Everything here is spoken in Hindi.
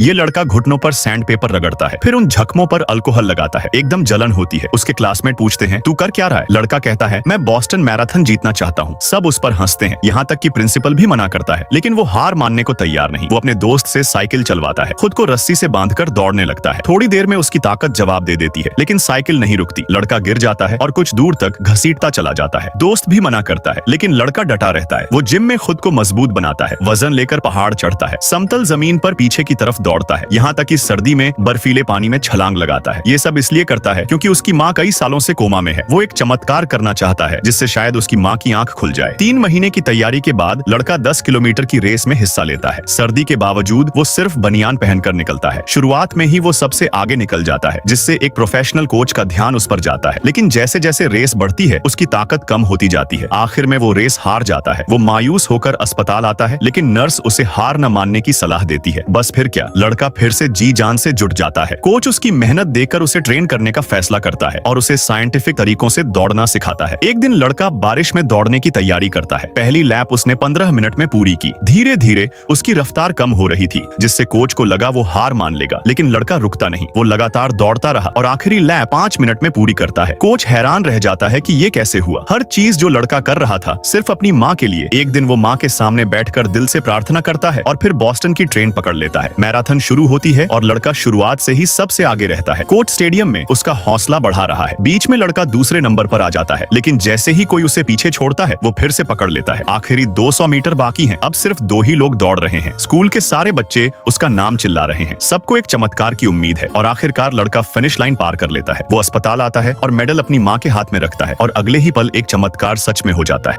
ये लड़का घुटनों पर सैंड पेपर रगड़ता है, फिर उन जख्मों पर अल्कोहल लगाता है। एकदम जलन होती है। उसके क्लासमेट पूछते हैं, तू कर क्या रहा है? लड़का कहता है, मैं बॉस्टन मैराथन जीतना चाहता हूँ। सब उस पर हंसते हैं, यहाँ तक कि प्रिंसिपल भी मना करता है, लेकिन वो हार मानने को तैयार नहीं। वो अपने दोस्त से साइकिल चलवाता है, खुद को रस्सी से बांधकर दौड़ने लगता है। थोड़ी देर में उसकी ताकत जवाब दे देती है, लेकिन साइकिल नहीं रुकती। लड़का गिर जाता है और कुछ दूर तक घसीटता चला जाता है। दोस्त भी मना करता है, लेकिन लड़का डटा रहता है। वो जिम में खुद को मजबूत बनाता है, वजन लेकर पहाड़ चढ़ता है, समतल जमीन पर पीछे की तरफ दौड़ता है, यहाँ तक कि सर्दी में बर्फीले पानी में छलांग लगाता है। ये सब इसलिए करता है क्योंकि उसकी माँ कई सालों से कोमा में है। वो एक चमत्कार करना चाहता है जिससे शायद उसकी माँ की आंख खुल जाए। 3 महीने की तैयारी के बाद लड़का 10 किलोमीटर की रेस में हिस्सा लेता है। सर्दी के बावजूद वो सिर्फ बनियान पहनकर निकलता है। शुरुआत में ही वो सबसे आगे निकल जाता है, जिससे एक प्रोफेशनल कोच का ध्यान उस पर जाता है। लेकिन जैसे जैसे रेस बढ़ती है उसकी ताकत कम होती जाती है। आखिर में वो रेस हार जाता है। वो मायूस होकर अस्पताल आता है, लेकिन नर्स उसे हार न मानने की सलाह देती है। बस फिर क्या, लड़का फिर से जी जान से जुट जाता है। कोच उसकी मेहनत देखकर उसे ट्रेन करने का फैसला करता है और उसे साइंटिफिक तरीकों से दौड़ना सिखाता है। एक दिन लड़का बारिश में दौड़ने की तैयारी करता है। पहली लैप उसने 15 मिनट में पूरी की। धीरे धीरे उसकी रफ्तार कम हो रही थी, जिससे कोच को लगा वो हार मान लेगा, लेकिन लड़का रुकता नहीं। वो लगातार दौड़ता रहा और आखिरी लैप 5 मिनट में पूरी करता है। कोच हैरान रह जाता है कि ये कैसे हुआ। हर चीज जो लड़का कर रहा था सिर्फ अपनी माँ के लिए। एक दिन वो माँ के सामने बैठकर दिल से प्रार्थना करता है और फिर बॉस्टन की ट्रेन पकड़ लेता है। मैराथन शुरू होती है और लड़का शुरुआत से ही सबसे आगे रहता है। कोच स्टेडियम में उसका हौसला बढ़ा रहा है। बीच में लड़का दूसरे नंबर पर आ जाता है, लेकिन जैसे ही कोई उसे पीछे छोड़ता है वो फिर से पकड़ लेता है। आखिरी 200 मीटर बाकी हैं। अब सिर्फ 2 ही लोग दौड़ रहे हैं। स्कूल के सारे बच्चे उसका नाम चिल्ला रहे हैं। सबको एक चमत्कार की उम्मीद है और आखिरकार लड़का फिनिश लाइन पार कर लेता है। वो अस्पताल आता है और मेडल अपनी माँ के हाथ में रखता है और अगले ही पल एक चमत्कार सच में हो जाता है।